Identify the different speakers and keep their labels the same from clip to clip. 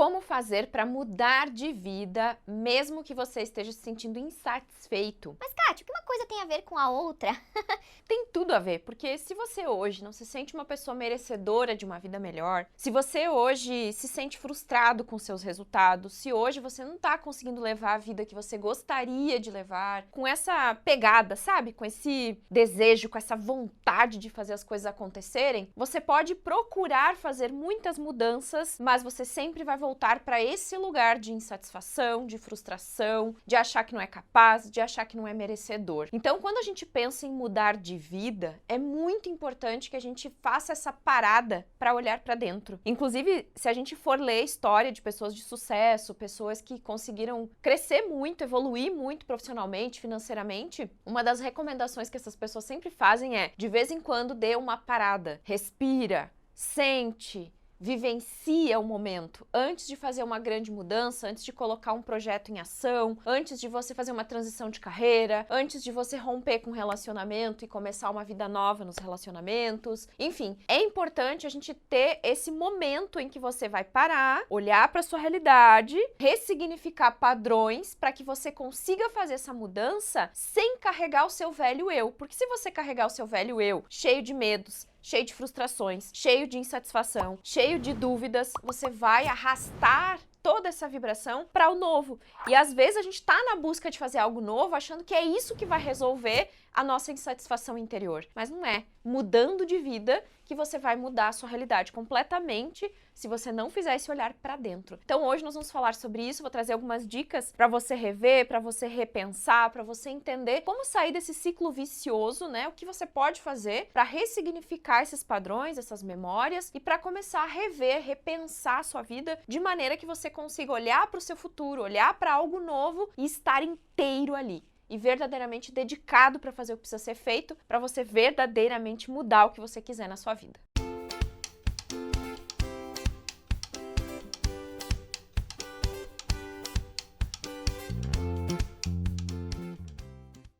Speaker 1: Como fazer para mudar de vida, mesmo que você esteja se sentindo insatisfeito?
Speaker 2: Mas, Kátia, o que uma coisa tem a ver com a outra?
Speaker 1: Tem tudo a ver, porque se você hoje não se sente uma pessoa merecedora de uma vida melhor, se você hoje se sente frustrado com seus resultados, se hoje você não tá conseguindo levar a vida que você gostaria de levar, com essa pegada, sabe? Com esse desejo, com essa vontade de fazer as coisas acontecerem, você pode procurar fazer muitas mudanças, mas você sempre vai voltar para esse lugar de insatisfação, de frustração, de achar que não é capaz, de achar que não é merecedor. Então, quando a gente pensa em mudar de vida, é muito importante que a gente faça essa parada para olhar para dentro. Inclusive, se a gente for ler história de pessoas de sucesso, pessoas que conseguiram crescer muito, evoluir muito profissionalmente, financeiramente, uma das recomendações que essas pessoas sempre fazem é, de vez em quando, dê uma parada, respira, sente, vivencia o momento antes de fazer uma grande mudança, antes de colocar um projeto em ação, antes de você fazer uma transição de carreira, antes de você romper com um relacionamento e começar uma vida nova nos relacionamentos. Enfim, é importante a gente ter esse momento em que você vai parar, olhar para sua realidade, ressignificar padrões para que você consiga fazer essa mudança sem carregar o seu velho eu. Porque se você carregar o seu velho eu cheio de medos, cheio de frustrações, cheio de insatisfação, cheio de dúvidas, você vai arrastar toda essa vibração para o novo. E às vezes a gente tá na busca de fazer algo novo, achando que é isso que vai resolver a nossa insatisfação interior. Mas não é. Mudando de vida que você vai mudar a sua realidade completamente se você não fizer esse olhar para dentro. Então hoje nós vamos falar sobre isso, vou trazer algumas dicas para você rever, para você repensar, para você entender como sair desse ciclo vicioso, né? O que você pode fazer para ressignificar esses padrões, essas memórias e para começar a rever, repensar a sua vida de maneira que você consiga olhar para o seu futuro, olhar para algo novo e estar inteiro ali. E verdadeiramente dedicado para fazer o que precisa ser feito, para você verdadeiramente mudar o que você quiser na sua vida.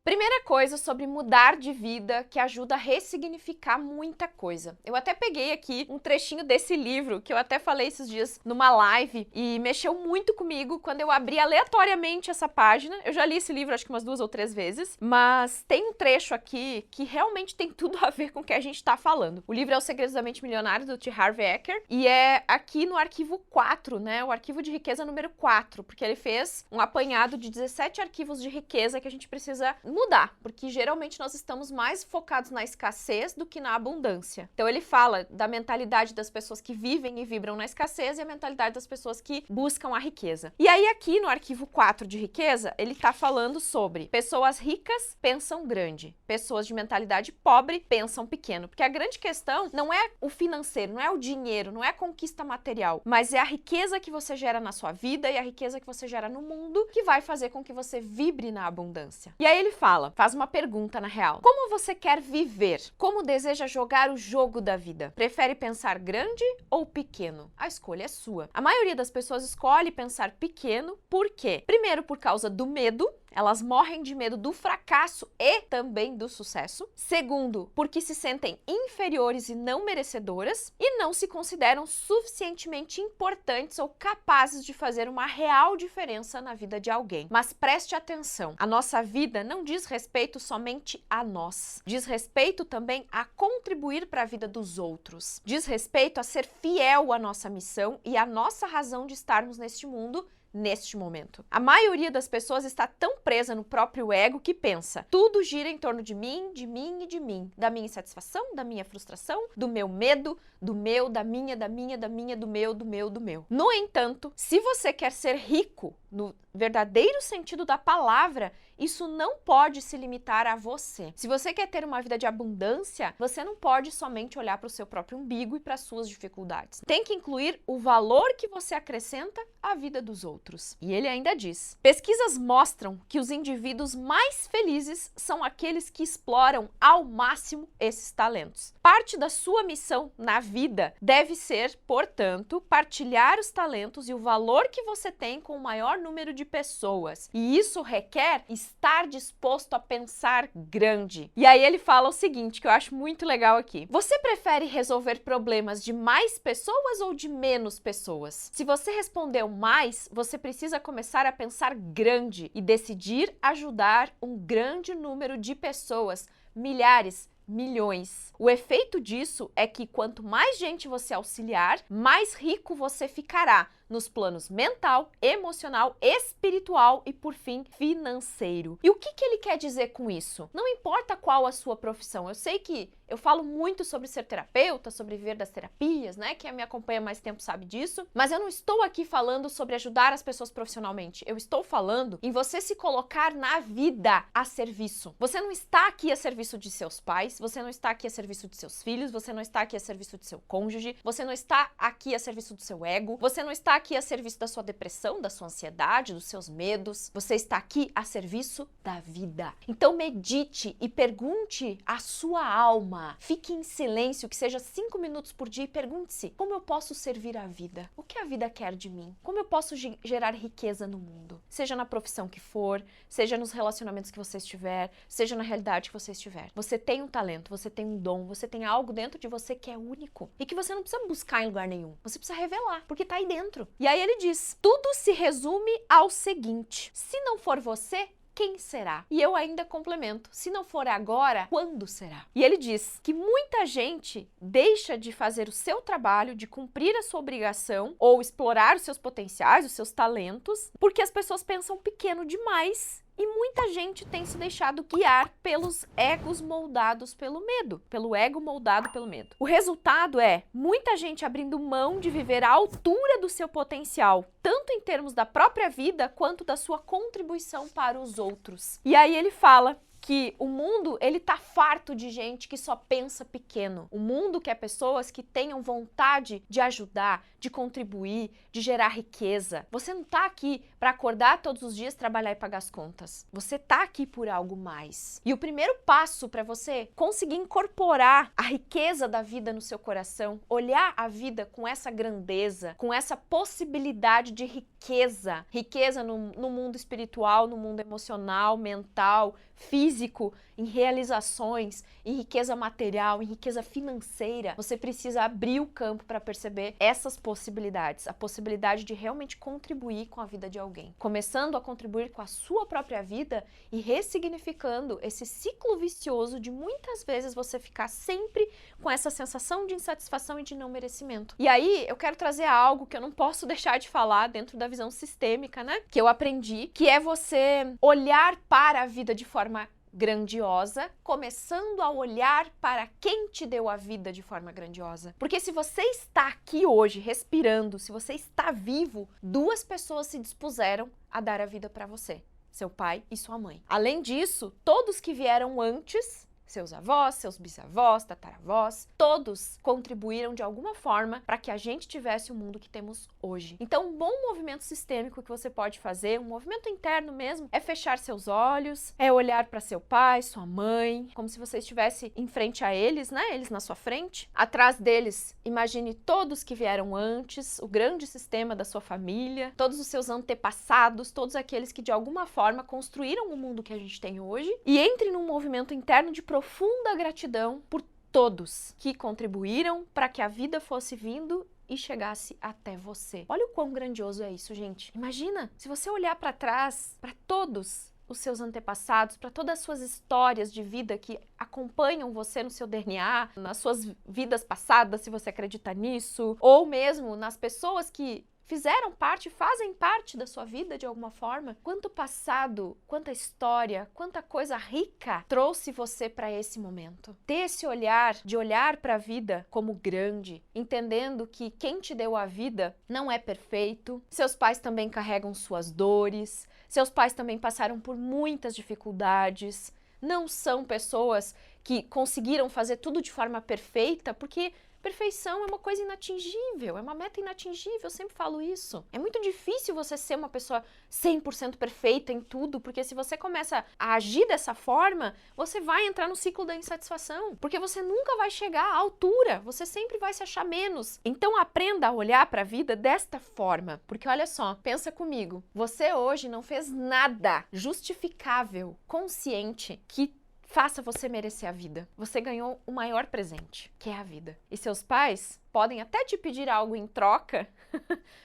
Speaker 1: Primeira coisa sobre mudar de vida que ajuda a ressignificar muita coisa. Eu até peguei aqui um trechinho desse livro que eu até falei esses dias numa live e mexeu muito comigo quando eu abri aleatoriamente essa página. Eu já li esse livro acho que umas 2 ou 3 vezes, mas tem um trecho aqui que realmente tem tudo a ver com o que a gente tá falando. O livro é Os Segredos da Mente Milionária, do T. Harv Eker, e é aqui no arquivo 4, né? O arquivo de riqueza número 4, porque ele fez um apanhado de 17 arquivos de riqueza que a gente precisa mudar, porque geralmente nós estamos mais focados na escassez do que na abundância. Então ele fala da mentalidade das pessoas que vivem e vibram na escassez e a mentalidade das pessoas que buscam a riqueza. E aí aqui no arquivo 4 de riqueza, ele tá falando sobre pessoas ricas pensam grande, pessoas de mentalidade pobre pensam pequeno, porque a grande questão não é o financeiro, não é o dinheiro, não é a conquista material, mas é a riqueza que você gera na sua vida e a riqueza que você gera no mundo que vai fazer com que você vibre na abundância. E aí ele faz uma pergunta na real. Como você quer viver? Como deseja jogar o jogo da vida? Prefere pensar grande ou pequeno? A escolha é sua. A maioria das pessoas escolhe pensar pequeno, por quê? Primeiro, por causa do medo. Elas morrem de medo do fracasso e também do sucesso. Segundo, porque se sentem inferiores e não merecedoras e não se consideram suficientemente importantes ou capazes de fazer uma real diferença na vida de alguém. Mas preste atenção, a nossa vida não diz respeito somente a nós. Diz respeito também a contribuir para a vida dos outros. Diz respeito a ser fiel à nossa missão e à nossa razão de estarmos neste mundo neste momento. A maioria das pessoas está tão presa no próprio ego que pensa: tudo gira em torno de mim e de mim, da minha insatisfação, da minha frustração, do meu medo, do meu, da minha, do meu. No entanto, se você quer ser rico no verdadeiro sentido da palavra, isso não pode se limitar a você. Se você quer ter uma vida de abundância, você não pode somente olhar para o seu próprio umbigo e para as suas dificuldades. Tem que incluir o valor que você acrescenta à vida dos outros. E ele ainda diz: pesquisas mostram que os indivíduos mais felizes são aqueles que exploram ao máximo esses talentos. Parte da sua missão na vida deve ser, portanto, partilhar os talentos e o valor que você tem com o maior número de pessoas. E isso requer estar disposto a pensar grande. E aí ele fala o seguinte, que eu acho muito legal aqui. Você prefere resolver problemas de mais pessoas ou de menos pessoas? Se você respondeu mais, você precisa começar a pensar grande e decidir ajudar um grande número de pessoas, milhares, milhões. O efeito disso é que quanto mais gente você auxiliar, mais rico você ficará nos planos mental, emocional, espiritual e, por fim, financeiro. E o que ele quer dizer com isso? Não importa qual a sua profissão. Eu sei que eu falo muito sobre ser terapeuta, sobre viver das terapias, né? Quem me acompanha há mais tempo sabe disso. Mas eu não estou aqui falando sobre ajudar as pessoas profissionalmente. Eu estou falando em você se colocar na vida a serviço. Você não está aqui a serviço de seus pais, você não está aqui a serviço de seus filhos, você não está aqui a serviço de seu cônjuge, você não está aqui a serviço do seu ego, você não está aqui a serviço da sua depressão, da sua ansiedade, dos seus medos. Você está aqui a serviço da vida. Então medite e pergunte à sua alma. Fique em silêncio, que seja 5 minutos por dia e pergunte-se: como eu posso servir a vida? O que a vida quer de mim? Como eu posso gerar riqueza no mundo? Seja na profissão que for, seja nos relacionamentos que você estiver, seja na realidade que você estiver. Você tem um talento, você tem um dom, você tem algo dentro de você que é único e que você não precisa buscar em lugar nenhum. Você precisa revelar, porque tá aí dentro. E aí ele diz: tudo se resume ao seguinte: se não for você, quem será? E eu ainda complemento: se não for agora, quando será? E ele diz que muita gente deixa de fazer o seu trabalho, de cumprir a sua obrigação ou explorar os seus potenciais, os seus talentos, porque as pessoas pensam pequeno demais. E muita gente tem se deixado guiar pelos egos moldados pelo medo, pelo ego moldado pelo medo. O resultado é muita gente abrindo mão de viver à altura do seu potencial, tanto em termos da própria vida quanto da sua contribuição para os outros. E aí ele fala que o mundo, ele tá farto de gente que só pensa pequeno. O mundo quer pessoas que tenham vontade de ajudar, de contribuir, de gerar riqueza. Você não tá aqui para acordar todos os dias, trabalhar e pagar as contas. Você tá aqui por algo mais. E o primeiro passo para você conseguir incorporar a riqueza da vida no seu coração, olhar a vida com essa grandeza, com essa possibilidade de riqueza. Riqueza no mundo espiritual, no mundo emocional, mental, físico, em realizações, em riqueza material, em riqueza financeira. Você precisa abrir o campo para perceber essas possibilidades, a possibilidade de realmente contribuir com a vida de alguém. Começando a contribuir com a sua própria vida e ressignificando esse ciclo vicioso de muitas vezes você ficar sempre com essa sensação de insatisfação e de não merecimento. E aí eu quero trazer algo que eu não posso deixar de falar dentro da visão sistêmica, né? Que eu aprendi, que é você olhar para a vida de forma grandiosa, começando a olhar para quem te deu a vida de forma grandiosa. Porque se você está aqui hoje respirando, se você está vivo, 2 pessoas se dispuseram a dar a vida para você, seu pai e sua mãe. Além disso, todos que vieram antes, seus avós, seus bisavós, tataravós, todos contribuíram de alguma forma para que a gente tivesse o mundo que temos hoje. Então, um bom movimento sistêmico que você pode fazer, um movimento interno mesmo, é fechar seus olhos, é olhar para seu pai, sua mãe, como se você estivesse em frente a eles, né? Eles na sua frente. Atrás deles, imagine todos que vieram antes, o grande sistema da sua família, todos os seus antepassados, todos aqueles que de alguma forma construíram o mundo que a gente tem hoje. E entre num movimento interno de profunda gratidão por todos que contribuíram para que a vida fosse vindo e chegasse até você. Olha o quão grandioso é isso, gente. Imagina, se você olhar para trás, para todos os seus antepassados, para todas as suas histórias de vida que acompanham você no seu DNA, nas suas vidas passadas, se você acredita nisso, ou mesmo nas pessoas que fizeram parte, fazem parte da sua vida de alguma forma. Quanto passado, quanta história, quanta coisa rica trouxe você para esse momento. Ter esse olhar, de olhar para a vida como grande, entendendo que quem te deu a vida não é perfeito, seus pais também carregam suas dores, seus pais também passaram por muitas dificuldades, não são pessoas que conseguiram fazer tudo de forma perfeita, porque Perfeição é uma coisa inatingível, é uma meta inatingível, eu sempre falo isso. É muito difícil você ser uma pessoa 100% perfeita em tudo, porque se você começa a agir dessa forma, você vai entrar no ciclo da insatisfação, porque você nunca vai chegar à altura, você sempre vai se achar menos. Então aprenda a olhar para a vida desta forma, porque olha só, pensa comigo, você hoje não fez nada justificável, consciente, que faça você merecer a vida. Você ganhou o maior presente, que é a vida. E seus pais podem até te pedir algo em troca,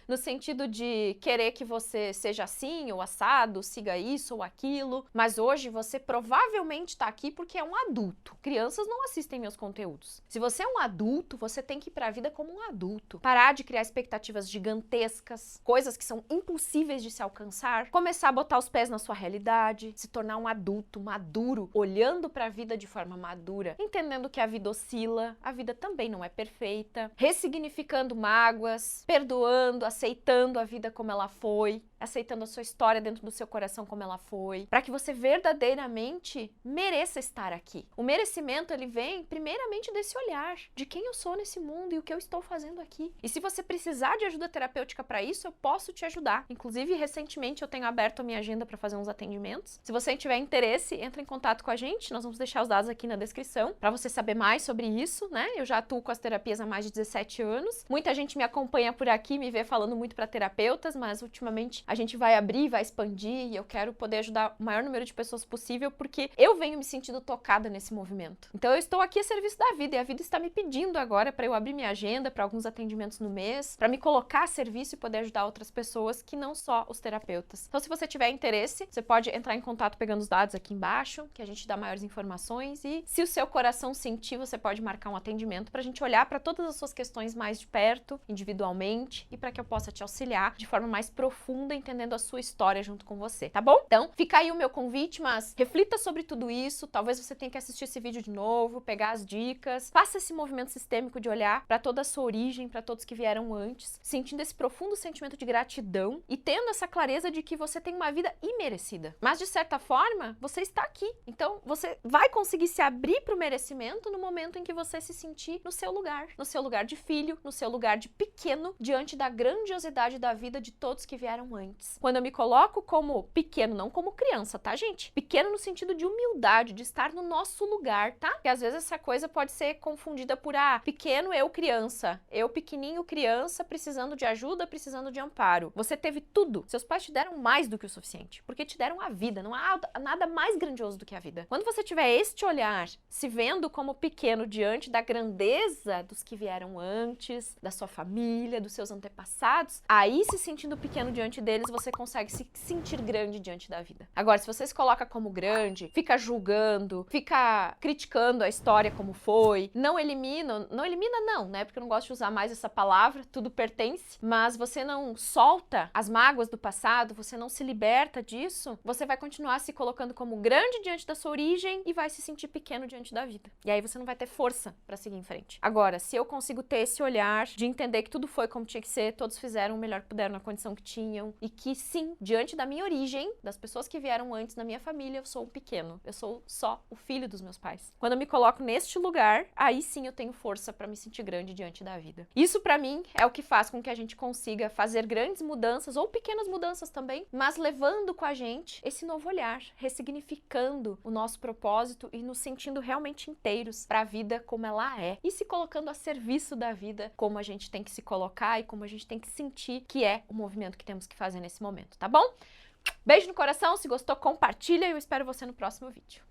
Speaker 1: no sentido de querer que você seja assim ou assado, siga isso ou aquilo, mas hoje você provavelmente está aqui porque é um adulto. Crianças não assistem meus conteúdos. Se você é um adulto, você tem que ir para a vida como um adulto. Parar de criar expectativas gigantescas, coisas que são impossíveis de se alcançar, começar a botar os pés na sua realidade, se tornar um adulto maduro, olhando para a vida de forma madura, entendendo que a vida oscila, a vida também não é perfeita, ressignificando mágoas, perdoando, aceitando a vida como ela foi, aceitando a sua história dentro do seu coração como ela foi, para que você verdadeiramente mereça estar aqui. O merecimento, ele vem primeiramente desse olhar, de quem eu sou nesse mundo e o que eu estou fazendo aqui. E se você precisar de ajuda terapêutica para isso, eu posso te ajudar. Inclusive, recentemente eu tenho aberto a minha agenda para fazer uns atendimentos. Se você tiver interesse, entre em contato com a gente, nós vamos deixar os dados aqui na descrição, para você saber mais sobre isso, né? Eu já atuo com as terapias há mais de 17 anos. Muita gente me acompanha por aqui, me vê falando muito para terapeutas, mas ultimamente a gente vai abrir, vai expandir e eu quero poder ajudar o maior número de pessoas possível porque eu venho me sentindo tocada nesse movimento. Então eu estou aqui a serviço da vida e a vida está me pedindo agora para eu abrir minha agenda para alguns atendimentos no mês, para me colocar a serviço e poder ajudar outras pessoas que não só os terapeutas. Então se você tiver interesse, você pode entrar em contato pegando os dados aqui embaixo, que a gente dá maiores informações e se o seu coração sentir, você pode marcar um atendimento para a gente olhar para todas as suas questões mais de perto, individualmente e para que eu possa te auxiliar de forma mais profunda, entendendo a sua história junto com você, tá bom? Então, fica aí o meu convite, mas reflita sobre tudo isso, talvez você tenha que assistir esse vídeo de novo, pegar as dicas, faça esse movimento sistêmico de olhar para toda a sua origem, para todos que vieram antes, sentindo esse profundo sentimento de gratidão e tendo essa clareza de que você tem uma vida imerecida. Mas, de certa forma, você está aqui. Então, você vai conseguir se abrir para o merecimento no momento em que você se sentir no seu lugar de filho, no seu lugar de pequeno, diante da grandiosidade da vida de todos que vieram antes. Quando eu me coloco como pequeno, não como criança, tá, gente? Pequeno no sentido de humildade, de estar no nosso lugar, tá? Porque às vezes essa coisa pode ser confundida por, pequeno eu criança, eu pequenininho criança, precisando de ajuda, precisando de amparo. Você teve tudo. Seus pais te deram mais do que o suficiente, porque te deram a vida. Não há nada mais grandioso do que a vida. Quando você tiver este olhar, se vendo como pequeno diante da grandeza dos que vieram antes, da sua família, dos seus antepassados, aí se sentindo pequeno diante deles, você consegue se sentir grande diante da vida. Agora, se você se coloca como grande, fica julgando, fica criticando a história como foi, não elimina não, né? Porque eu não gosto de usar mais essa palavra, tudo pertence, mas você não solta as mágoas do passado, você não se liberta disso, você vai continuar se colocando como grande diante da sua origem e vai se sentir pequeno diante da vida. E aí você não vai ter força para seguir em frente. Agora, se eu consigo ter esse olhar de entender que tudo foi como tinha que ser, todos fizeram o melhor que puderam na condição que tinham e que sim, diante da minha origem, das pessoas que vieram antes na minha família, eu sou um pequeno. Eu sou só o filho dos meus pais. Quando eu me coloco neste lugar, aí sim eu tenho força para me sentir grande diante da vida. Isso para mim é o que faz com que a gente consiga fazer grandes mudanças ou pequenas mudanças também, mas levando com a gente esse novo olhar, ressignificando o nosso propósito e nos sentindo realmente inteiros para a vida como ela é e se colocando a serviço da vida como a gente tem que se colocar e como a gente tem que sentir que é o movimento que temos que fazer nesse momento, tá bom? Beijo no coração, se gostou, compartilha e eu espero você no próximo vídeo.